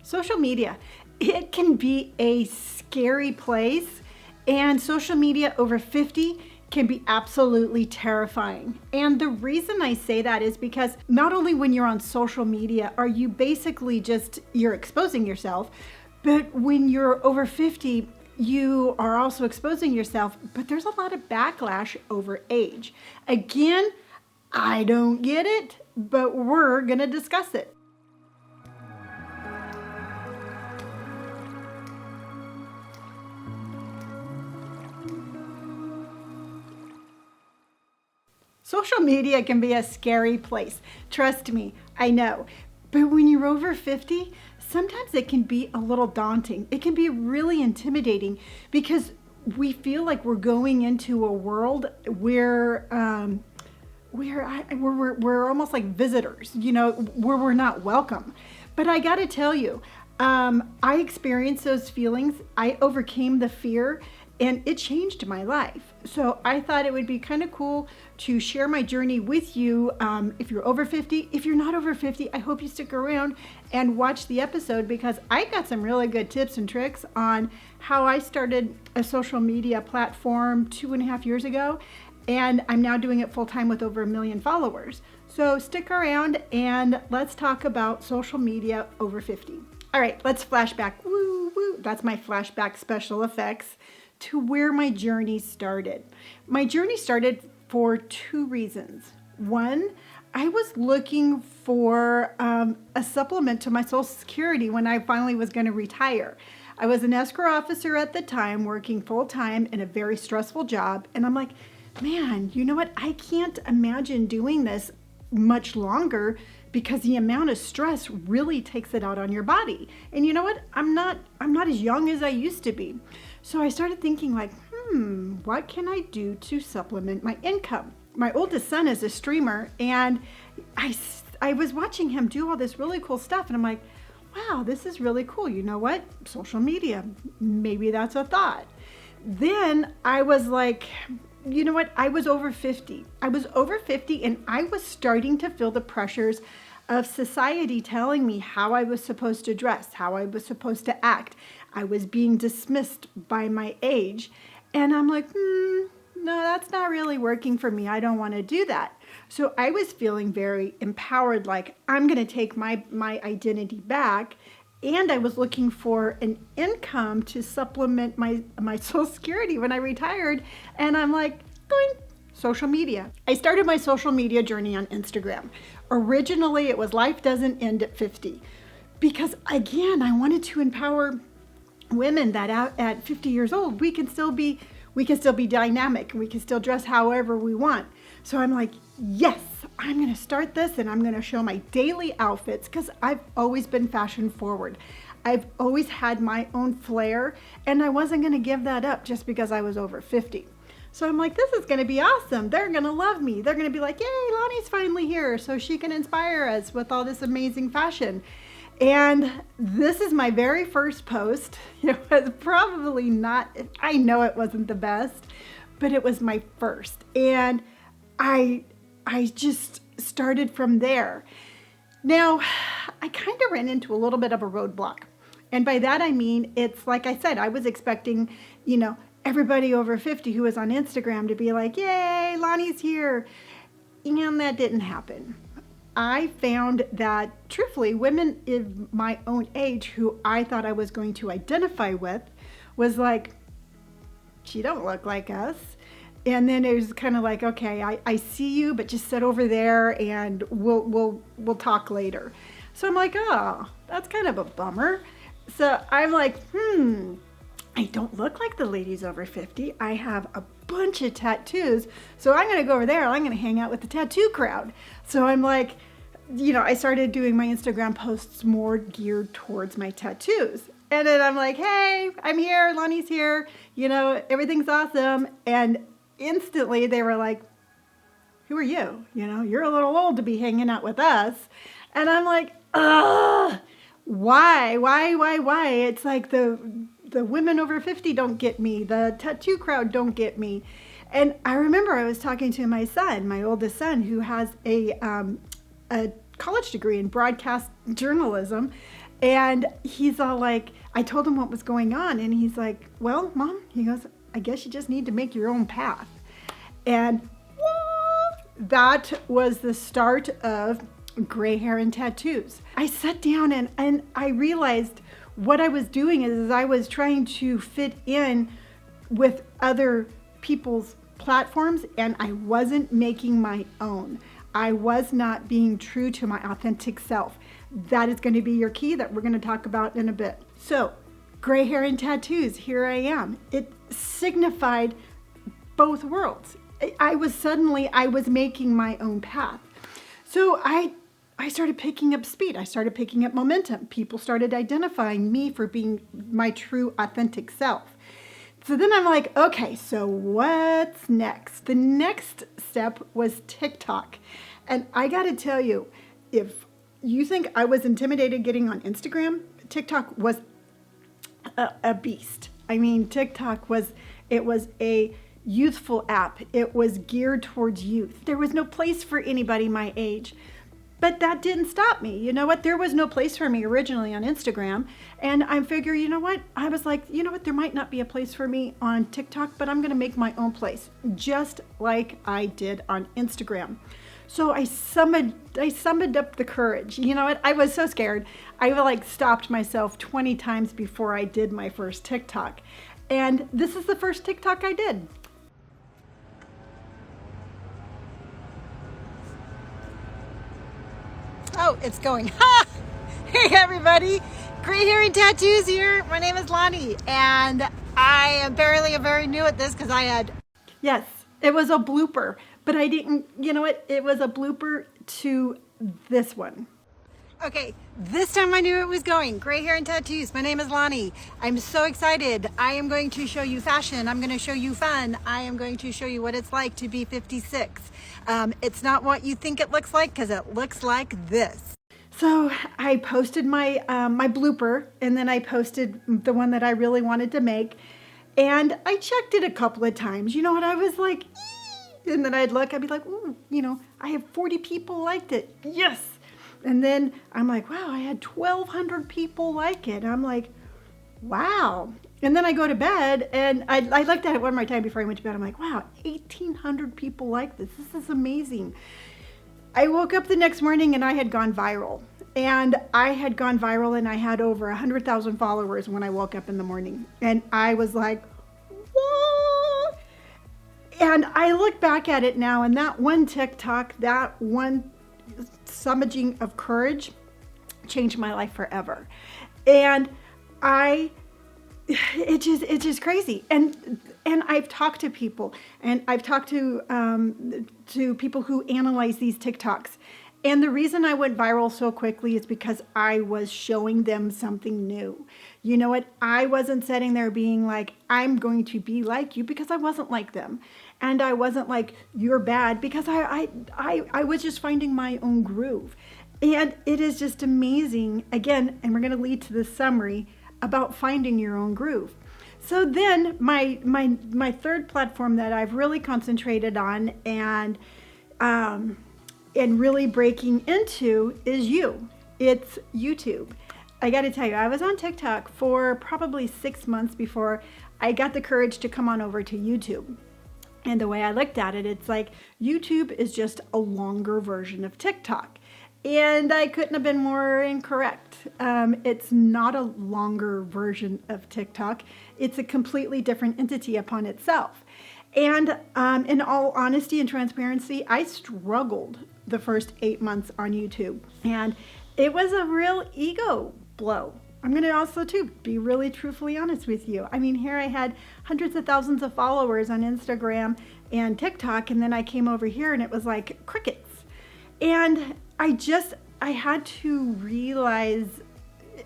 Social media, it can be a scary place, and social media over 50 can be absolutely terrifying. And the reason I say that is because not only when you're on social media are you basically you're exposing yourself, but when you're over 50, you are also exposing yourself, but there's a lot of backlash over age. Again, I don't get it, but we're gonna discuss it. Social media can be a scary place. Trust me, I know. But when you're over 50, sometimes it can be a little daunting. It can be really intimidating because we feel like we're going into a world where we're almost like visitors, where we're not welcome. But I got to tell you, I experienced those feelings. I overcame the fear, and it changed my life. So I thought it would be kind of cool to share my journey with you. If you're over 50, if you're not over 50, I hope you stick around and watch the episode because I got some really good tips and tricks on how I started a social media platform 2.5 years ago. And I'm now doing it full time with over 1 million followers. So stick around and let's talk about social media over 50. All right, let's flashback. Woo, woo. That's my flashback special effects to where my journey started. My journey started for 2 reasons. One, I was looking for a supplement to my Social Security when I finally was going to retire. I was an escrow officer at the time, working full time in a very stressful job. And I'm like, man, you know what? I can't imagine doing this much longer because the amount of stress really takes it out on your body. And you know what? I'm not as young as I used to be. So I started thinking like, what can I do to supplement my income? My oldest son is a streamer, and I was watching him do all this really cool stuff, and I'm like, wow, this is really cool. You know what? Social media, maybe that's a thought. Then I was like, you know what? I was over 50. I was over 50, and I was starting to feel the pressures of society telling me how I was supposed to dress, how I was supposed to act. I was being dismissed by my age. And I'm like, no, that's not really working for me. I don't want to do that. So I was feeling very empowered, like I'm going to take my identity back. And I was looking for an income to supplement my Social Security when I retired. And I'm like, going social media. I started my social media journey on Instagram. Originally, it was Life Doesn't End at 50. Because again, I wanted to empower women that at 50 years old, we can still be dynamic and we can still dress however we want. So I'm like, yes, I'm going to start this and I'm going to show my daily outfits because I've always been fashion forward. I've always had my own flair and I wasn't going to give that up just because I was over 50. So I'm like, this is going to be awesome. They're going to love me. They're going to be like, yay, Lonnie's finally here so she can inspire us with all this amazing fashion. And this is my very first post. It was probably not, I know it wasn't the best, but it was my first. And I just started from there. Now, I kind of ran into a little bit of a roadblock. And by that, I mean, it's like I said, I was expecting, everybody over 50 who was on Instagram to be like, yay, Lonnie's here. And that didn't happen. I found that, truthfully, women in my own age who I thought I was going to identify with was like, she don't look like us. And then it was kind of like, okay, I see you, but just sit over there and we'll talk later. So I'm like, oh, that's kind of a bummer. So I'm like, I don't look like the ladies over 50. I have a bunch of tattoos. So I'm going to go over there. I'm going to hang out with the tattoo crowd. So I'm like, I started doing my Instagram posts more geared towards my tattoos. And then I'm like, hey, I'm here. Lonnie's here. Everything's awesome. And instantly they were like, who are you? You're a little old to be hanging out with us. And I'm like, ugh, why? It's like the women over 50 don't get me. The tattoo crowd don't get me. And I remember I was talking to my son, my oldest son, who has a college degree in broadcast journalism. And he's all like, I told him what was going on. And he's like, well, Mom, he goes, I guess you just need to make your own path. And that was the start of gray hair and tattoos. I sat down and I realized what I was doing is I was trying to fit in with other people's platforms, and I wasn't making my own. I was not being true to my authentic self. That is going to be your key that we're going to talk about in a bit. So, gray hair and tattoos, here I am. It signified both worlds. I was making my own path. So I started picking up speed. I started picking up momentum. People started identifying me for being my true authentic self. So then I'm like, okay, so what's next? The next step was TikTok. And I got to tell you, if you think I was intimidated getting on Instagram, TikTok was a beast. I mean, TikTok was a youthful app. It was geared towards youth. There was no place for anybody my age. But that didn't stop me. You know what? There was no place for me originally on Instagram. And I figured, you know what? I was like, you know what? There might not be a place for me on TikTok, but I'm going to make my own place, just like I did on Instagram. So I summoned up the courage. You know what? I was so scared. I stopped myself 20 times before I did my first TikTok. And this is the first TikTok I did. Oh, it's going. Ha! Hey, everybody. Gray hair and tattoos here. My name is Lonnie, and I am very new at this because I had... Yes, it was a blooper, but I didn't... You know what? It was a blooper to this one. Okay, this time I knew it was going. Gray hair and tattoos. My name is Lonnie. I'm so excited. I am going to show you fashion. I'm going to show you fun. I am going to show you what it's like to be 56. It's not what you think it looks like, because it looks like this. So I posted my blooper, and then I posted the one that I really wanted to make, and I checked it a couple of times. You know what? I was like, ee! And then I'd be like, ooh, you know, I have 40 people liked it. Yes. And then I'm like, wow, I had 1,200 people like it. I'm like, wow. And then I go to bed, and I looked at it one more time before I went to bed. I'm like, wow, 1,800 people like this. This is amazing. I woke up the next morning, and I had gone viral. And I had gone viral, and I had over 100,000 followers when I woke up in the morning. And I was like, whoa. And I look back at it now, and that one TikTok, that one summoning of courage changed my life forever. And it's just crazy. And I've talked to people, and I've talked to people who analyze these TikToks. And the reason I went viral so quickly is because I was showing them something new. You know what? I wasn't sitting there being like, I'm going to be like you, because I wasn't like them. And I wasn't like, you're bad, because I was just finding my own groove. And it is just amazing, again, and we're going to lead to the summary about finding your own groove. So then my third platform that I've really concentrated on and really breaking into is it's YouTube. I got to tell you, I was on TikTok for probably 6 months before I got the courage to come on over to YouTube. And the way I looked at it, it's like YouTube is just a longer version of TikTok. And I couldn't have been more incorrect. It's not a longer version of TikTok. It's a completely different entity upon itself. And in all honesty and transparency, I struggled the first 8 months on YouTube. And it was a real ego blow. I'm going to also, too, be really truthfully honest with you. I mean, here I had hundreds of thousands of followers on Instagram and TikTok, and then I came over here and it was like crickets. And I had to realize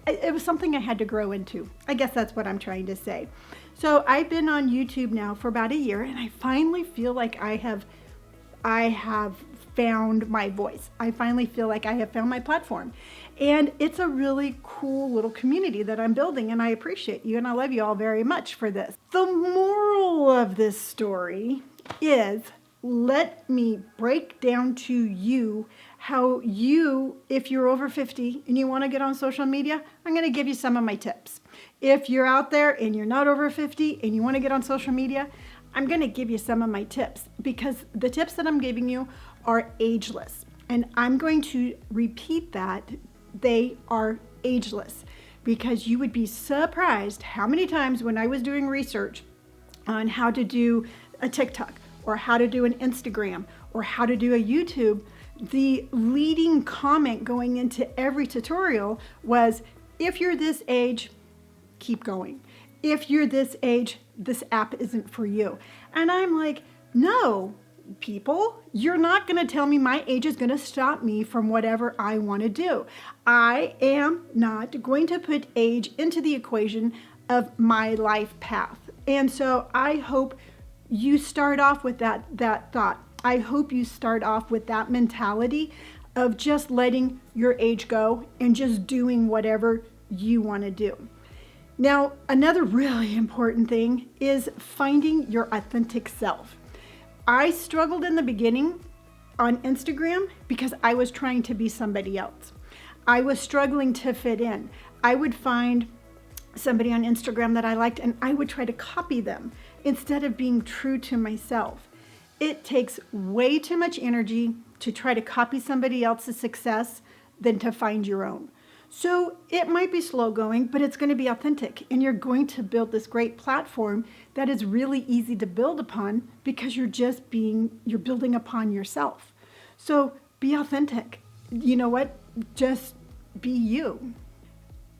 it was something I had to grow into. I guess that's what I'm trying to say. So I've been on YouTube now for about a year, and I finally feel like I have found my voice. I finally feel like I have found my platform. And it's a really cool little community that I'm building, and I appreciate you, and I love you all very much for this. The moral of this story is, let me break down to you how you, if you're over 50 and you want to get on social media, I'm going to give you some of my tips. If you're out there and you're not over 50 and you want to get on social media, I'm going to give you some of my tips, because the tips that I'm giving you are ageless. And I'm going to repeat that. They are ageless, because you would be surprised how many times when I was doing research on how to do a TikTok or how to do an Instagram or how to do a YouTube, the leading comment going into every tutorial was, if you're this age, keep going. If you're this age, this app isn't for you. And I'm like, no, people, you're not going to tell me my age is going to stop me from whatever I want to do. I am not going to put age into the equation of my life path. And so I hope you start off with that thought. I hope you start off with that mentality of just letting your age go and just doing whatever you want to do. Now, another really important thing is finding your authentic self. I struggled in the beginning on Instagram because I was trying to be somebody else. I was struggling to fit in. I would find somebody on Instagram that I liked and I would try to copy them instead of being true to myself. It takes way too much energy to try to copy somebody else's success than to find your own. So it might be slow going, but it's going to be authentic, and you're going to build this great platform that is really easy to build upon, because you're building upon yourself. So be authentic. You know what? Just be you.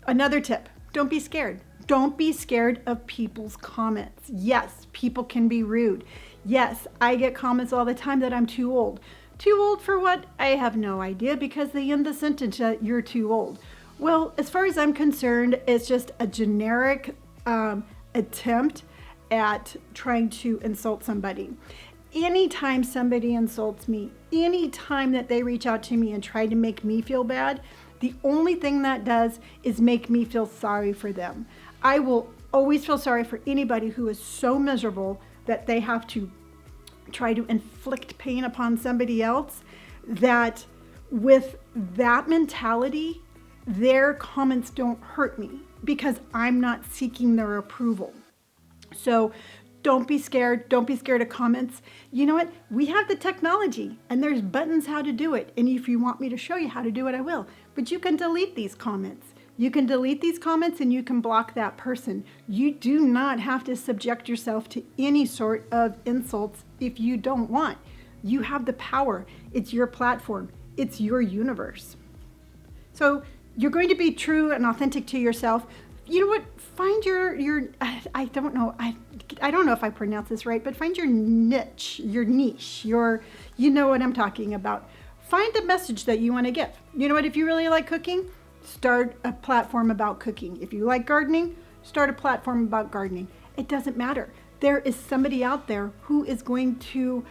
Another tip, don't be scared. Don't be scared of people's comments. Yes, people can be rude. Yes, I get comments all the time that I'm too old. Too old for what? I have no idea, because they end the sentence that you're too old. Well, as far as I'm concerned, it's just a generic attempt at trying to insult somebody. Anytime somebody insults me, anytime that they reach out to me and try to make me feel bad, the only thing that does is make me feel sorry for them. I will always feel sorry for anybody who is so miserable that they have to try to inflict pain upon somebody else, that with that mentality, their comments don't hurt me, because I'm not seeking their approval. So don't be scared. Don't be scared of comments. You know what? We have the technology and there's buttons how to do it. And if you want me to show you how to do it, I will. But you can delete these comments. You can delete these comments and you can block that person. You do not have to subject yourself to any sort of insults if you don't want. You have the power. It's your platform. It's your universe. So you're going to be true and authentic to yourself. You know what? Find your I don't know if I pronounce this right, but find your niche, you know what I'm talking about. Find the message that you want to give. You know what? If you really like cooking, start a platform about cooking. If you like gardening, start a platform about gardening. It doesn't matter. There is somebody out there who is going to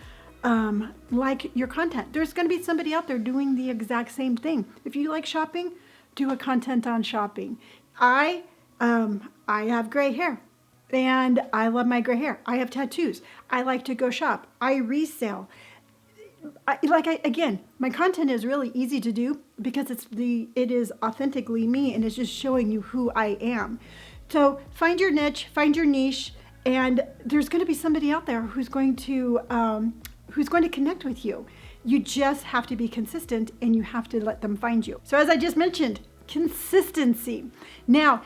like your content. There's going to be somebody out there doing the exact same thing. If you like shopping, do a content on shopping. I have gray hair and I love my gray hair. I have tattoos. I like to go shop. I resell. Again, my content is really easy to do because it is authentically me, and it's just showing you who I am. So find your niche, find your niche, and there's going to be somebody out there who's going to connect with you. You just have to be consistent, and you have to let them find you. So as I just mentioned, consistency. Now,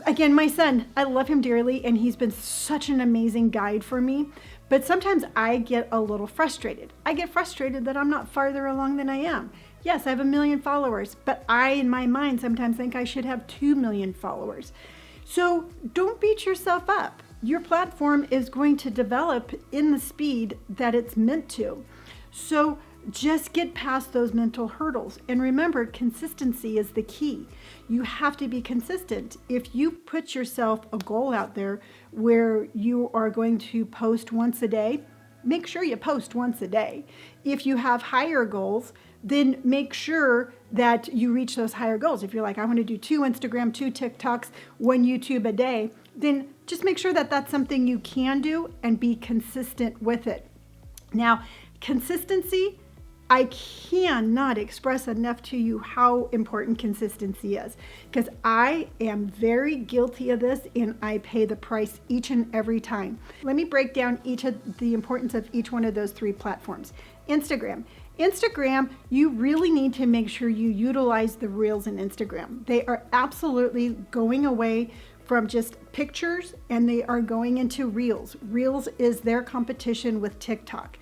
again, my son, I love him dearly, and he's been such an amazing guide for me. But sometimes I get a little frustrated. I get frustrated that I'm not farther along than I am. Yes, I have 1 million followers, but I, in my mind, sometimes think I should have 2 million followers. So don't beat yourself up. Your platform is going to develop in the speed that it's meant to. So just get past those mental hurdles. And remember, consistency is the key. You have to be consistent. If you put yourself a goal out there where you are going to post once a day, make sure you post once a day. If you have higher goals, then make sure that you reach those higher goals. If you're like, I want to do 2 Instagram, 2 TikToks, 1 YouTube a day, then just make sure that that's something you can do and be consistent with it. Now, consistency, I cannot express enough to you how important consistency is, because I am very guilty of this and I pay the price each and every time. Let me break down the importance of each one of those 3 platforms. Instagram, you really need to make sure you utilize the Reels in Instagram. They are absolutely going away from just pictures and they are going into Reels. Reels is their competition with TikTok.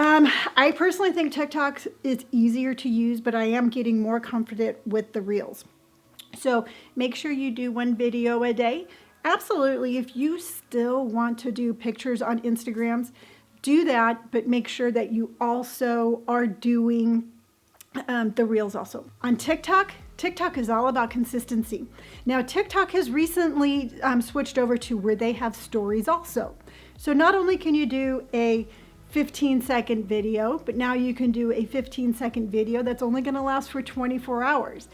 I personally think TikTok is easier to use, but I am getting more confident with the Reels. So make sure you do 1 video a day. Absolutely, if you still want to do pictures on Instagrams, do that, but make sure that you also are doing the Reels also. On TikTok is all about consistency. Now, TikTok has recently switched over to where they have stories also. So not only can you do a 15-second video, but now you can do a 15-second video that's only going to last for 24 hours.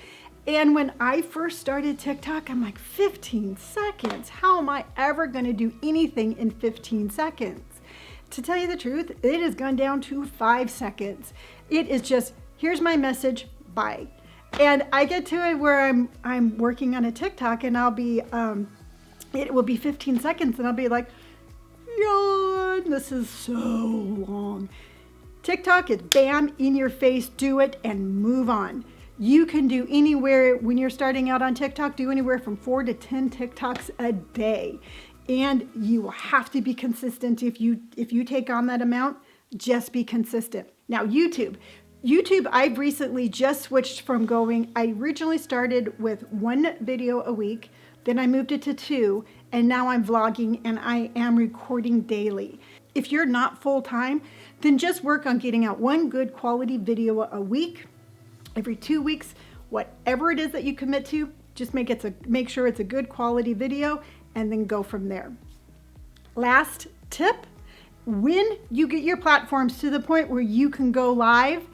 And when I first started TikTok, I'm like, 15 seconds? How am I ever going to do anything in 15 seconds? To tell you the truth, it has gone down to 5 seconds. It is just, here's my message, bye. And I get to it where I'm working on a TikTok and I'll be, it will be 15 seconds and I'll be like, yawn, this is so long. TikTok is bam, in your face, do it and move on. You can do anywhere, when you're starting out on TikTok, do anywhere from 4 to 10 TikToks a day. And you will have to be consistent if you take on that amount, just be consistent. Now, YouTube, I've recently just switched from I originally started with 1 video a week, then I moved it to 2, and now I'm vlogging and I am recording daily. If you're not full-time, then just work on getting out 1 good quality video a week, every 2 weeks, whatever it is that you commit to, just make sure it's a good quality video and then go from there. Last tip, when you get your platforms to the point where you can go live,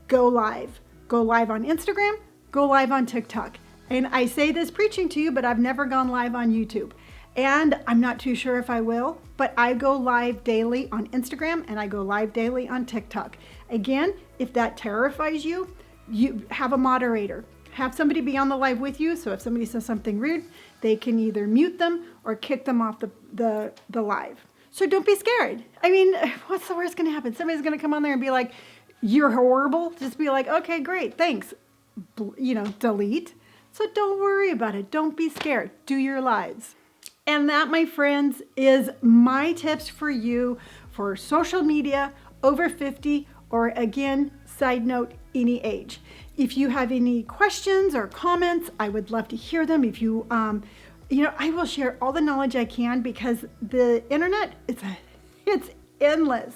go live. Go live on Instagram, go live on TikTok. And I say this preaching to you, but I've never gone live on YouTube. And I'm not too sure if I will, but I go live daily on Instagram and I go live daily on TikTok. Again, if that terrifies you, you have a moderator. Have somebody be on the live with you, so if somebody says something rude, they can either mute them or kick them off the live. So don't be scared. I mean, what's the worst going to happen? Somebody's going to come on there and be like, you're horrible. Just be like, okay, great, thanks. Delete. So don't worry about it. Don't be scared. Do your lives. And that, my friends, is my tips for you for social media over 50, or again, side note, any age. If you have any questions or comments, I would love to hear them. If you, I will share all the knowledge I can, because the internet, it's endless.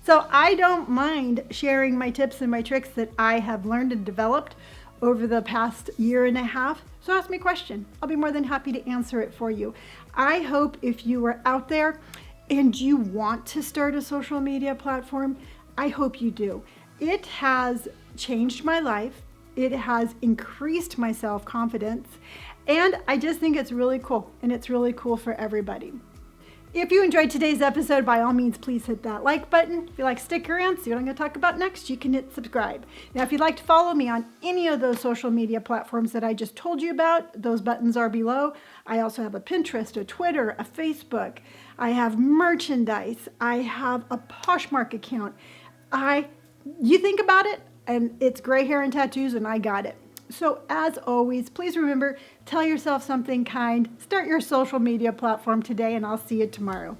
So I don't mind sharing my tips and my tricks that I have learned and developed over the past 1.5 years. So ask me a question. I'll be more than happy to answer it for you. I hope if you are out there and you want to start a social media platform, I hope you do. It has changed my life. It has increased my self-confidence. And I just think it's really cool. And it's really cool for everybody. If you enjoyed today's episode, by all means, please hit that like button. If you like, stick around, see what I'm going to talk about next, you can hit subscribe. Now, if you'd like to follow me on any of those social media platforms that I just told you about, those buttons are below. I also have a Pinterest, a Twitter, a Facebook. I have merchandise. I have a Poshmark account. You think about it, and it's gray hair and tattoos, and I got it. So as always, please remember, tell yourself something kind, start your social media platform today, and I'll see you tomorrow.